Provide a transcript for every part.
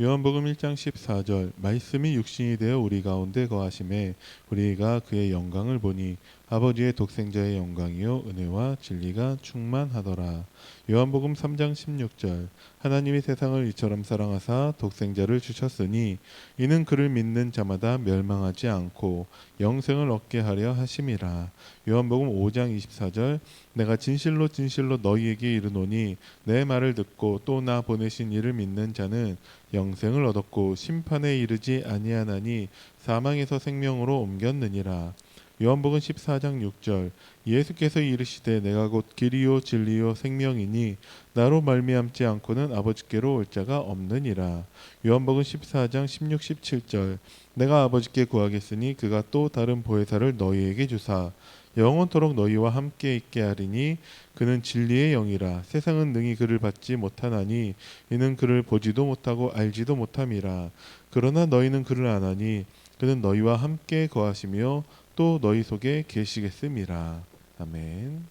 요한복음 1장 14절 말씀이 육신이 되어 우리 가운데 거하심에 우리가 그의 영광을 보니 아버지의 독생자의 영광이요 은혜와 진리가 충만하더라. 요한복음 3장 16절 하나님이 세상을 이처럼 사랑하사 독생자를 주셨으니 이는 그를 믿는 자마다 멸망하지 않고 영생을 얻게 하려 하심이라. 요한복음 5장 24절 내가 진실로 진실로 너희에게 이르노니 내 말을 듣고 또 나 보내신 이를 믿는 자는 영생을 얻었고 심판에 이르지 아니하나니 사망에서 생명으로 옮겼느니라. 요한복음 14장 6절 예수께서 이르시되 내가 곧 길이요 진리요 생명이니 나로 말미암지 않고는 아버지께로 올 자가 없느니라. 요한복음 14장 16, 17절 내가 아버지께 구하겠으니 그가 또 다른 보혜사를 너희에게 주사 영원토록 너희와 함께 있게 하리니 그는 진리의 영이라. 세상은 능히 그를 받지 못하나니 이는 그를 보지도 못하고 알지도 못함이라. 그러나 너희는 그를 아나니 그는 너희와 함께 거하시며 또 너희 속에 계시겠음이라. 아멘.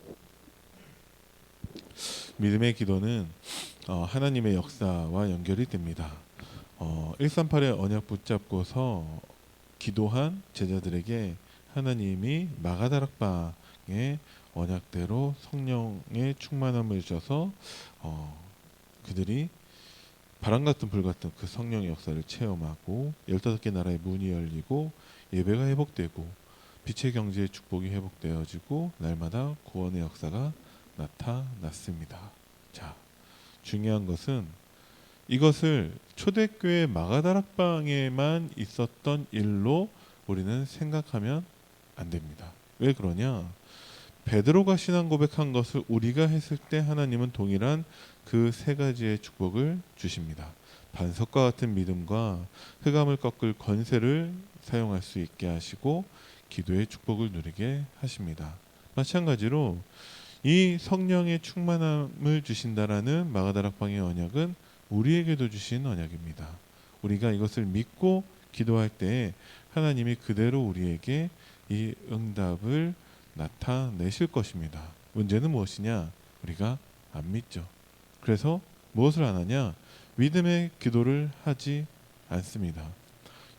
믿음의 기도는 하나님의 역사와 연결이 됩니다. 138의 언약 붙잡고서 기도한 제자들에게 하나님이 마가다락방의 언약대로 성령의 충만함을 주셔서 그들이 바람 같은 불 같은 그 성령의 역사를 체험하고 15개 나라의 문이 열리고 예배가 회복되고 빛의 경제의 축복이 회복되어지고 날마다 구원의 역사가 나타났습니다. 자, 중요한 것은 이것을 초대교회 마가다락방에만 있었던 일로 우리는 생각하면 안 됩니다. 왜 그러냐? 베드로가 신앙 고백한 것을 우리가 했을 때 하나님은 동일한 그 세 가지의 축복을 주십니다. 반석과 같은 믿음과 흑암을 꺾을 권세를 사용할 수 있게 하시고 기도의 축복을 누리게 하십니다. 마찬가지로 이 성령의 충만함을 주신다라는 마가다락방의 언약은 우리에게도 주신 언약입니다. 우리가 이것을 믿고 기도할 때 하나님이 그대로 우리에게 이 응답을 나타내실 것입니다. 문제는 무엇이냐? 우리가 안 믿죠. 그래서 무엇을 안 하냐? 믿음의 기도를 하지 않습니다.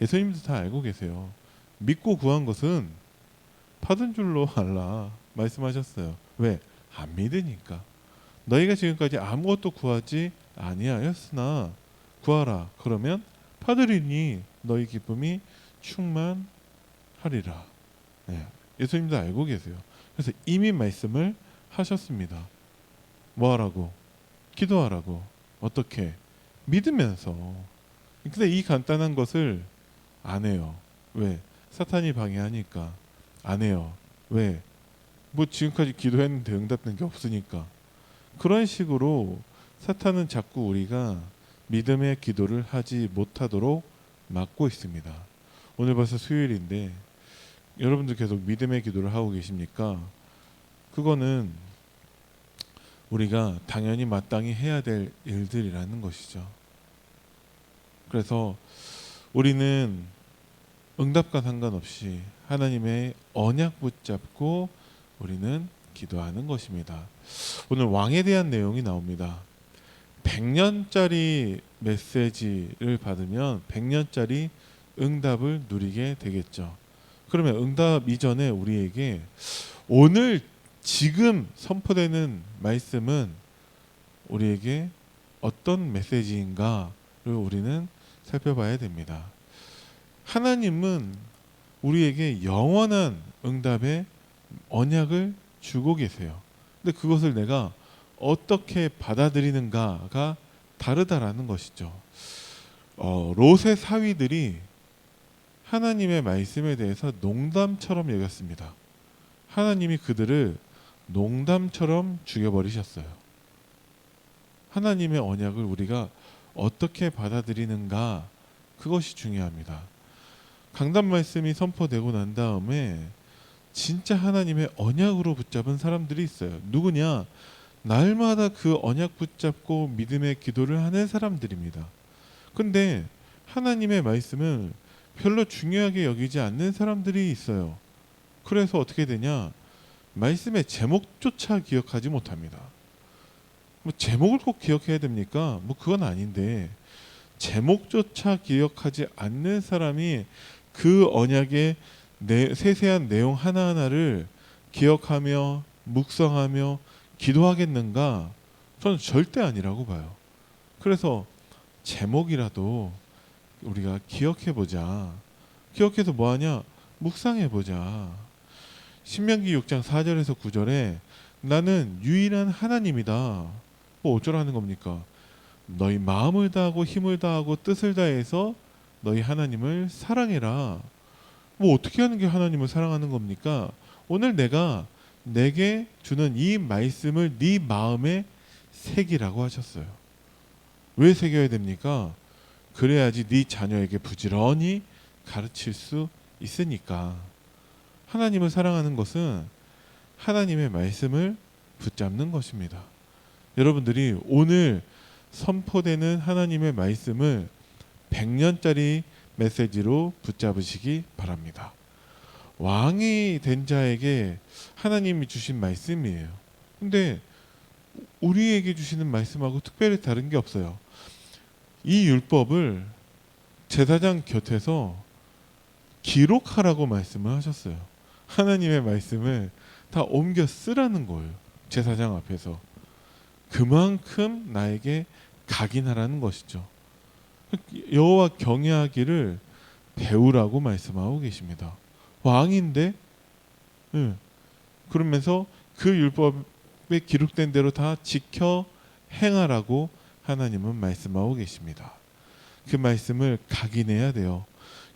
예수님도 다 알고 계세요. 믿고 구한 것은 받은 줄로 알라 말씀하셨어요. 왜? 안 믿으니까. 너희가 지금까지 아무것도 구하지 아니하였으나 구하라. 그러면 받으리니 너희 기쁨이 충만하리라. 네. 예수님도 알고 계세요. 그래서 이미 말씀을 하셨습니다. 뭐 하라고? 기도하라고. 어떻게? 믿으면서. 근데 이 간단한 것을 안 해요. 왜? 사탄이 방해하니까. 안 해요. 왜? 뭐 지금까지 기도했는데 응답된 게 없으니까. 그런 식으로 사탄은 자꾸 우리가 믿음의 기도를 하지 못하도록 막고 있습니다. 오늘 벌써 수요일인데 여러분들 계속 믿음의 기도를 하고 계십니까? 그거는 우리가 당연히 마땅히 해야 될 일들이라는 것이죠. 그래서 우리는 응답과 상관없이 하나님의 언약 붙잡고 우리는 기도하는 것입니다. 오늘 왕에 대한 내용이 나옵니다. 100년짜리 메시지를 받으면 100년짜리 응답을 누리게 되겠죠. 그러면 응답 이전에 우리에게 오늘 지금 선포되는 말씀은 우리에게 어떤 메시지인가를 우리는 살펴봐야 됩니다. 하나님은 우리에게 영원한 응답의 언약을 주고 계세요. 근데 그것을 내가 어떻게 받아들이는가가 다르다라는 것이죠. 롯의 사위들이 하나님의 말씀에 대해서 농담처럼 여겼습니다. 하나님이 그들을 농담처럼 죽여버리셨어요. 하나님의 언약을 우리가 어떻게 받아들이는가, 그것이 중요합니다. 강단 말씀이 선포되고 난 다음에 진짜 하나님의 언약으로 붙잡은 사람들이 있어요. 누구냐? 날마다 그 언약 붙잡고 믿음의 기도를 하는 사람들입니다. 근데 하나님의 말씀을 별로 중요하게 여기지 않는 사람들이 있어요. 그래서 어떻게 되냐? 말씀의 제목조차 기억하지 못합니다. 뭐 제목을 꼭 기억해야 됩니까? 뭐 그건 아닌데 제목조차 기억하지 않는 사람이 그 언약의 세세한 내용 하나하나를 기억하며 묵상하며 기도하겠는가? 저는 절대 아니라고 봐요. 그래서 제목이라도 우리가 기억해보자. 기억해서 뭐하냐? 묵상해보자. 신명기 6장 4절에서 9절에 나는 유일한 하나님이다. 뭐 어쩌라는 겁니까? 너희 마음을 다하고 힘을 다하고 뜻을 다해서 너희 하나님을 사랑해라. 뭐 어떻게 하는 게 하나님을 사랑하는 겁니까? 오늘 내가 내게 주는 이 말씀을 네 마음에 새기라고 하셨어요. 왜 새겨야 됩니까? 그래야지 네 자녀에게 부지런히 가르칠 수 있으니까. 하나님을 사랑하는 것은 하나님의 말씀을 붙잡는 것입니다. 여러분들이 오늘 선포되는 하나님의 말씀을 100년짜리 메시지로 붙잡으시기 바랍니다. 왕이 된 자에게 하나님이 주신 말씀이에요. 근데 우리에게 주시는 말씀하고 특별히 다른 게 없어요. 이 율법을 제사장 곁에서 기록하라고 말씀을 하셨어요. 하나님의 말씀을 다 옮겨 쓰라는 거예요. 제사장 앞에서. 그만큼 나에게 각인하라는 것이죠. 여호와 경외하기를 배우라고 말씀하고 계십니다. 왕인데, 그러면서 그 율법에 기록된 대로 다 지켜 행하라고 하나님은 말씀하고 계십니다. 그 말씀을 각인해야 돼요.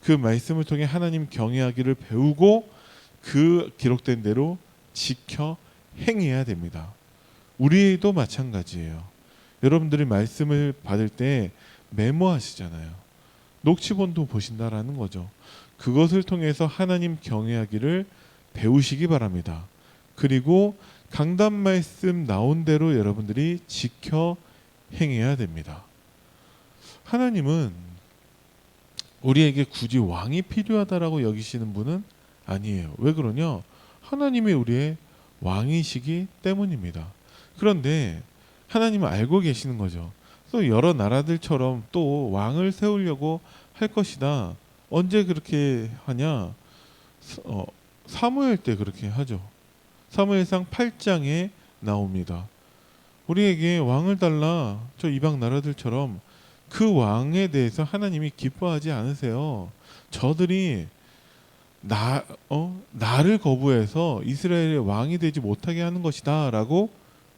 그 말씀을 통해 하나님 경외하기를 배우고 그 기록된 대로 지켜 행해야 됩니다. 우리도 마찬가지예요. 여러분들이 말씀을 받을 때 메모하시잖아요. 녹취본도 보신다라는 거죠. 그것을 통해서 하나님 경외하기를 배우시기 바랍니다. 그리고 강단 말씀 나온 대로 여러분들이 지켜 행해야 됩니다. 하나님은 우리에게 굳이 왕이 필요하다라고 여기시는 분은 아니에요. 왜 그러냐? 하나님이 우리의 왕이시기 때문입니다. 그런데 하나님은 알고 계시는 거죠. 또 여러 나라들처럼 또 왕을 세우려고 할 것이다. 언제 그렇게 하냐? 사무엘 때 그렇게 하죠. 사무엘상 8장에 나옵니다. 우리에게 왕을 달라. 저 이방 나라들처럼 그 왕에 대해서 하나님이 기뻐하지 않으세요. 저들이 나를 거부해서 이스라엘의 왕이 되지 못하게 하는 것이다 라고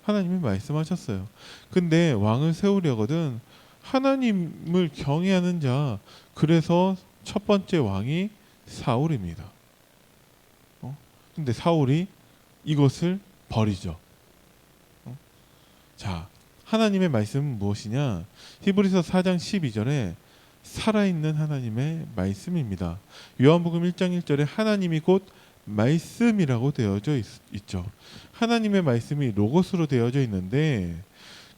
하나님이 말씀하셨어요. 근데 왕을 세우려거든 하나님을 경외하는 자, 그래서 첫 번째 왕이 사울입니다. 근데 사울이 이것을 버리죠. 자, 하나님의 말씀은 무엇이냐? 히브리서 4장 12절에 살아있는 하나님의 말씀입니다. 요한복음 1장 1절에 하나님이 곧 말씀이라고 되어져 있죠. 하나님의 말씀이 로고스로 되어져 있는데,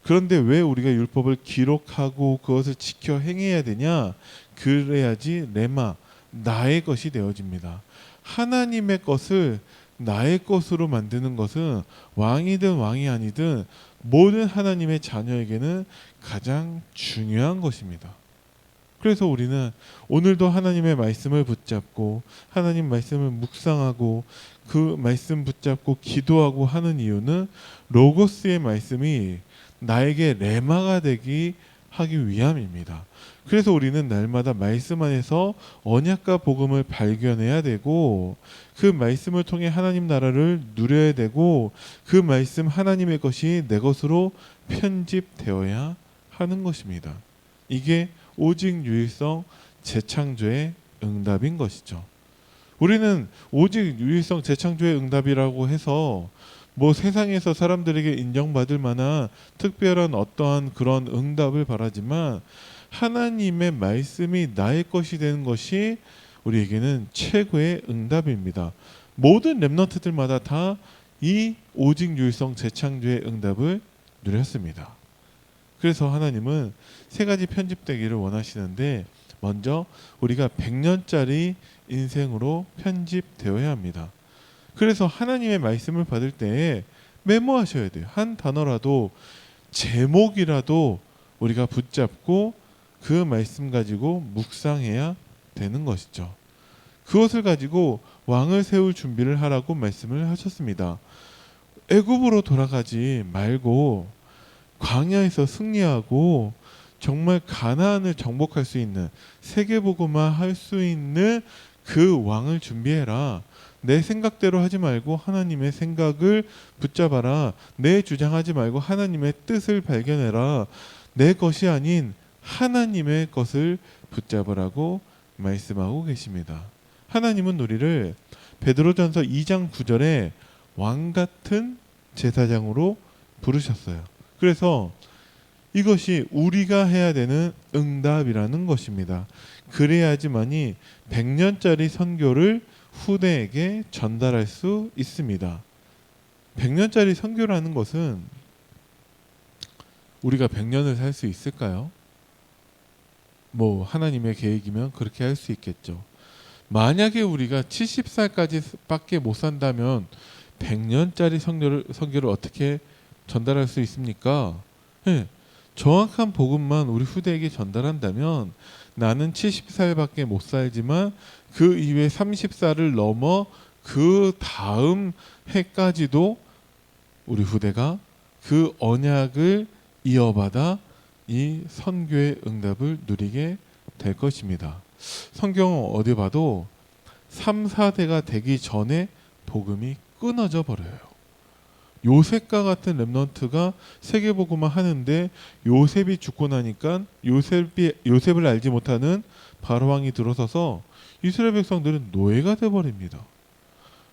그런데 왜 우리가 율법을 기록하고 그것을 지켜 행해야 되냐? 그래야지 레마, 나의 것이 되어집니다. 하나님의 것을 나의 것으로 만드는 것은 왕이든 왕이 아니든 모든 하나님의 자녀에게는 가장 중요한 것입니다. 그래서 우리는 오늘도 하나님의 말씀을 붙잡고 하나님 말씀을 묵상하고 그 말씀 붙잡고 기도하고 하는 이유는 로고스의 말씀이 나에게 레마가 되기 하기 위함입니다. 그래서 우리는 날마다 말씀 안에서 언약과 복음을 발견해야 되고 그 말씀을 통해 하나님 나라를 누려야 되고 그 말씀 하나님의 것이 내 것으로 편집되어야 하는 것입니다. 이게 오직 유일성 재창조의 응답인 것이죠. 우리는 오직 유일성 재창조의 응답이라고 해서 뭐 세상에서 사람들에게 인정받을 만한 특별한 어떠한 그런 응답을 바라지만 하나님의 말씀이 나의 것이 되는 것이 우리에게는 최고의 응답입니다. 모든 렘넌트들마다 다 이 오직 유일성 재창조의 응답을 누렸습니다. 그래서 하나님은 세 가지 편집되기를 원하시는데, 먼저 우리가 100년짜리 인생으로 편집되어야 합니다. 그래서 하나님의 말씀을 받을 때에 메모하셔야 돼요. 한 단어라도 제목이라도 우리가 붙잡고 그 말씀 가지고 묵상해야 되는 것이죠. 그것을 가지고 왕을 세울 준비를 하라고 말씀을 하셨습니다. 애굽으로 돌아가지 말고 광야에서 승리하고 정말 가나안을 정복할 수 있는, 세계복음화 할 수 있는 그 왕을 준비해라. 내 생각대로 하지 말고 하나님의 생각을 붙잡아라. 내 주장하지 말고 하나님의 뜻을 발견해라. 내 것이 아닌 하나님의 것을 붙잡으라고 말씀하고 계십니다. 하나님은 우리를 베드로전서 2장 9절에 왕 같은 제사장으로 부르셨어요. 그래서 이것이 우리가 해야 되는 응답이라는 것입니다. 그래야지만이 100년짜리 선교를 후대에게 전달할 수 있습니다. 100년짜리 선교라는 것은 우리가 100년을 살 수 있을까요? 뭐 하나님의 계획이면 그렇게 할 수 있겠죠. 만약에 우리가 70살까지밖에 못 산다면 100년짜리 선교를 어떻게 전달할 수 있습니까? 네, 정확한 복음만 우리 후대에게 전달한다면 나는 70살밖에 못 살지만 그 이후에 30살을 넘어 그 다음 해까지도 우리 후대가 그 언약을 이어받아 이 선교의 응답을 누리게 될 것입니다. 성경은 어디 봐도 3, 4대가 되기 전에 복음이 끊어져 버려요. 요셉과 같은 렘넌트가 세계복음화 하는데 요셉이 죽고 나니까 요셉을 알지 못하는 바로왕이 들어서서 이스라엘 백성들은 노예가 되어버립니다.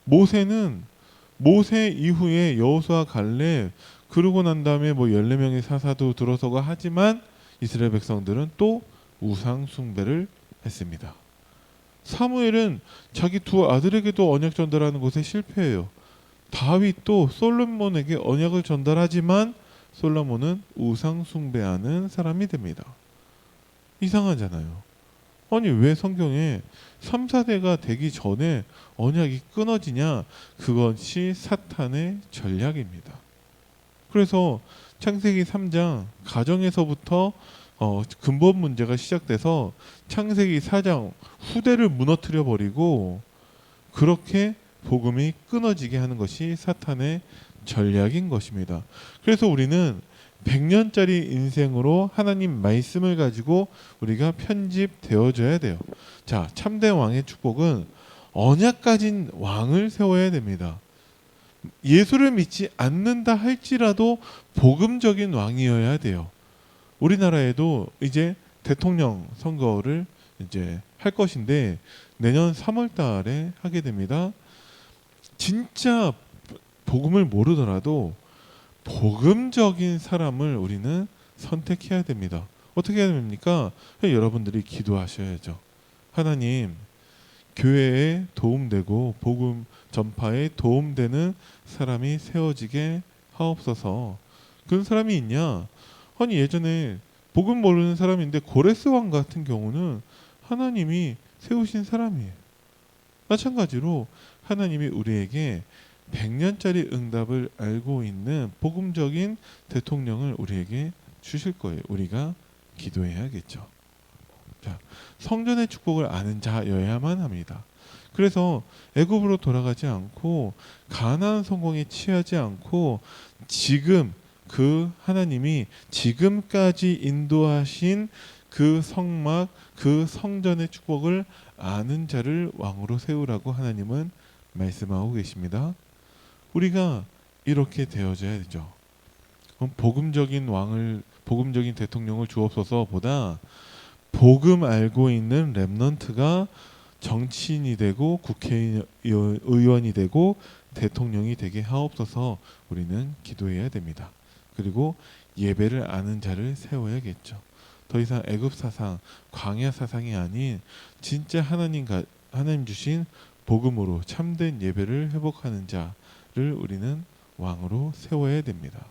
모세 이후에 여호수아 갈렙 그러고 난 다음에 뭐 14명의 사사도 들어서고 하지만 이스라엘 백성들은 또 우상 숭배를 했습니다. 사무엘은 자기 두 아들에게도 언약 전달하는 것에 실패해요. 다윗도 솔로몬에게 언약을 전달하지만 솔로몬은 우상 숭배하는 사람이 됩니다. 이상하잖아요. 아니 왜 성경에 3, 4대가 되기 전에 언약이 끊어지냐? 그것이 사탄의 전략입니다. 그래서 창세기 3장 가정에서부터 근본 문제가 시작돼서 창세기 4장 후대를 무너뜨려 버리고 그렇게 복음이 끊어지게 하는 것이 사탄의 전략인 것입니다. 그래서 우리는 100년짜리 인생으로 하나님 말씀을 가지고 우리가 편집되어져야 돼요. 자, 참된 왕의 축복은 언약 가진 왕을 세워야 됩니다. 예수를 믿지 않는다 할지라도 복음적인 왕이어야 돼요. 우리나라에도 이제 대통령 선거를 이제 할 것인데 내년 3월 달에 하게 됩니다. 진짜 복음을 모르더라도 복음적인 사람을 우리는 선택해야 됩니다. 어떻게 해야 됩니까? 여러분들이 기도하셔야죠. 하나님, 교회에 도움되고 복음 전파에 도움되는 사람이 세워지게 하옵소서. 그런 사람이 있냐? 아니 예전에 복음 모르는 사람인데 고레스 왕 같은 경우는 하나님이 세우신 사람이에요. 마찬가지로 하나님이 우리에게 100년짜리 응답을 알고 있는 복음적인 대통령을 우리에게 주실 거예요. 우리가 기도해야겠죠. 자, 성전의 축복을 아는 자여야만 합니다. 그래서 애굽으로 돌아가지 않고 가나안 성공에 취하지 않고 지금 그 하나님이 지금까지 인도하신 그 성막, 그 성전의 축복을 아는 자를 왕으로 세우라고 하나님은 말씀하고 계십니다. 우리가 이렇게 되어져야 되죠. 복음적인 왕을, 복음적인 대통령을 주옵소서보다 복음 알고 있는 렘넌트가 정치인이 되고 국회의원이 되고 대통령이 되게 하옵소서 우리는 기도해야 됩니다. 그리고 예배를 아는 자를 세워야겠죠. 더 이상 애굽 사상, 광야 사상이 아닌 진짜 하나님 주신 복음으로 참된 예배를 회복하는 자를 우리는 왕으로 세워야 됩니다.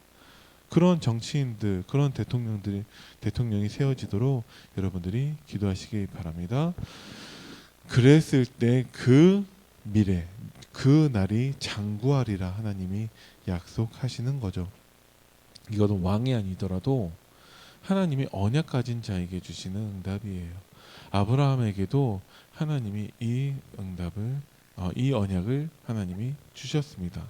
그런 정치인들, 그런 대통령이 세워지도록 여러분들이 기도하시기 바랍니다. 그랬을 때 그 미래, 그 날이 장구하리라 하나님이 약속하시는 거죠. 이것은 왕이 아니더라도 하나님이 언약 가진 자에게 주시는 응답이에요. 아브라함에게도 하나님이 이 언약을 하나님이 주셨습니다.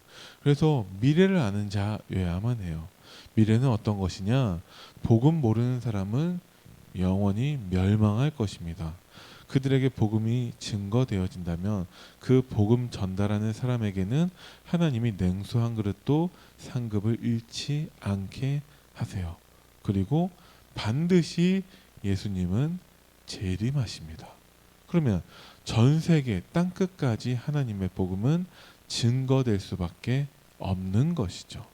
그래서 미래를 아는 자여야만 해요. 미래는 어떤 것이냐? 복음 모르는 사람은 영원히 멸망할 것입니다. 그들에게 복음이 증거되어진다면 그 복음 전달하는 사람에게는 하나님이 냉수 한 그릇도 상급을 잃지 않게 하세요. 그리고 반드시 예수님은 재림하십니다. 그러면 전 세계 땅끝까지 하나님의 복음은 증거될 수밖에 없는 것이죠.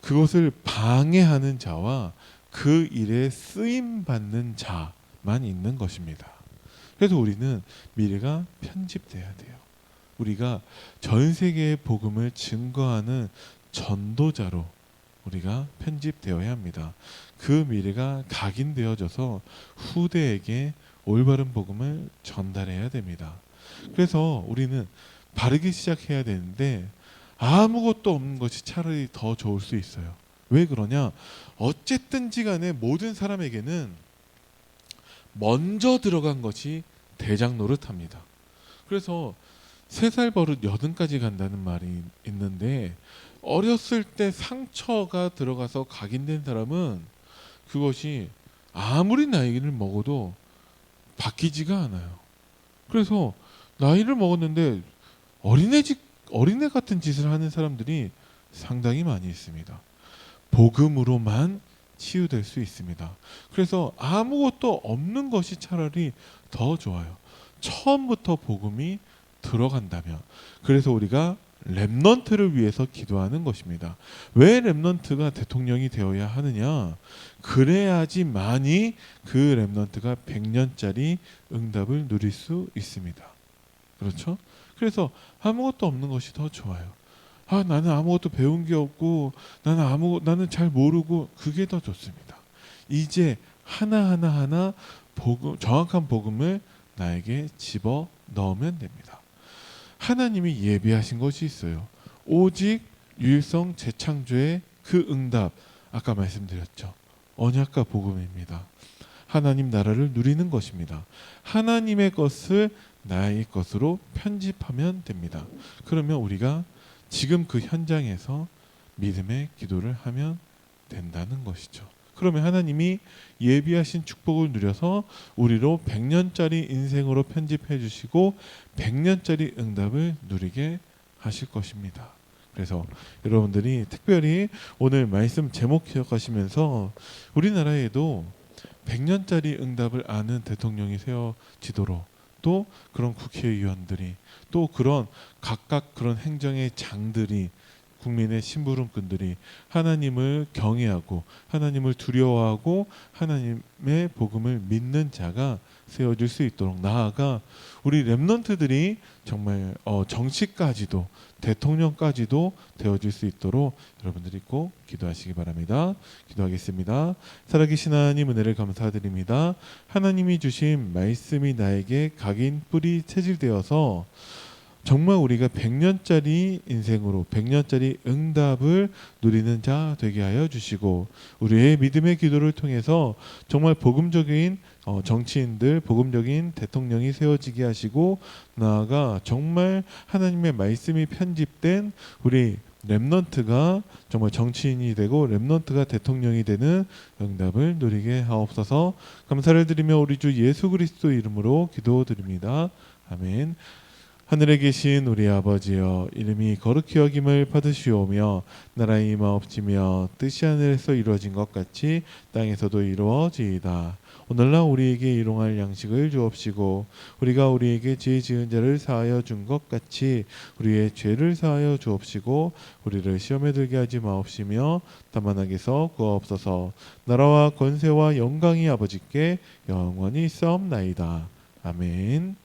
그것을 방해하는 자와 그 일에 쓰임 받는 자만 있는 것입니다. 그래서 우리는 미래가 편집돼야 돼요. 우리가 전 세계의 복음을 증거하는 전도자로 우리가 편집되어야 합니다. 그 미래가 각인되어져서 후대에게 올바른 복음을 전달해야 됩니다. 그래서 우리는 바르게 시작해야 되는데 아무것도 없는 것이 차라리 더 좋을 수 있어요. 왜 그러냐? 어쨌든지 간에 모든 사람에게는 먼저 들어간 것이 대장 노릇합니다. 그래서 3살 버릇 80까지 간다는 말이 있는데 어렸을 때 상처가 들어가서 각인된 사람은 그것이 아무리 나이를 먹어도 바뀌지가 않아요. 그래서 나이를 먹었는데 어린애 같은 짓을 하는 사람들이 상당히 많이 있습니다. 복음으로만 치유될 수 있습니다. 그래서 아무것도 없는 것이 차라리 더 좋아요. 처음부터 복음이 들어간다면. 그래서 우리가 렘넌트를 위해서 기도하는 것입니다. 왜 렘넌트가 대통령이 되어야 하느냐? 그래야지만이 그 렘넌트가 100년짜리 응답을 누릴 수 있습니다. 그렇죠? 그래서 아무것도 없는 것이 더 좋아요. 나는 아무것도 배운 게 없고 나는 잘 모르고 그게 더 좋습니다. 이제 하나 정확한 복음을 나에게 집어 넣으면 됩니다. 하나님이 예비하신 것이 있어요. 오직 유일성 재창조의 그 응답, 아까 말씀드렸죠. 언약과 복음입니다. 하나님 나라를 누리는 것입니다. 하나님의 것을 나의 것으로 편집하면 됩니다. 그러면 우리가 지금 그 현장에서 믿음의 기도를 하면 된다는 것이죠. 그러면 하나님이 예비하신 축복을 누려서 우리로 100년짜리 인생으로 편집해 주시고 100년짜리 응답을 누리게 하실 것입니다. 그래서 여러분들이 특별히 오늘 말씀 제목 기억하시면서 우리나라에도 100년짜리 응답을 아는 대통령이 세워지도록 또 그런 국회의원들이 또 그런 각각 그런 행정의 장들이 국민의 심부름꾼들이 하나님을 경외하고 하나님을 두려워하고 하나님의 복음을 믿는 자가 세워질 수 있도록 나아가 우리 렘넌트들이 정말 정치까지도 대통령까지도 되어질 수 있도록 여러분들이 꼭 기도하시기 바랍니다. 기도하겠습니다. 살아계신 하나님 은혜를 감사드립니다. 하나님이 주신 말씀이 나에게 각인 뿌리 체질되어서 정말 우리가 100년짜리 인생으로 100년짜리 응답을 누리는 자 되게 하여 주시고 우리의 믿음의 기도를 통해서 정말 복음적인 정치인들, 복음적인 대통령이 세워지게 하시고 나아가 정말 하나님의 말씀이 편집된 우리 렘넌트가 정말 정치인이 되고 렘넌트가 대통령이 되는 응답을 누리게 하옵소서. 감사를 드리며 우리 주 예수 그리스도 이름으로 기도드립니다. 아멘. 하늘에 계신 우리 아버지여, 이름이 거룩히 여김을 받으시오며 나라의 임하옵시며 뜻이 하늘에서 이루어진 것 같이 땅에서도 이루어지이다. 오늘날 우리에게 일용할 양식을 주옵시고 우리가 우리에게 죄 지은 자를 사하여 준 것 같이 우리의 죄를 사하여 주옵시고 우리를 시험에 들게 하지 마옵시며 다만 악에서 구하옵소서. 나라와 권세와 영광이 아버지께 영원히 있사옵나이다. 아멘.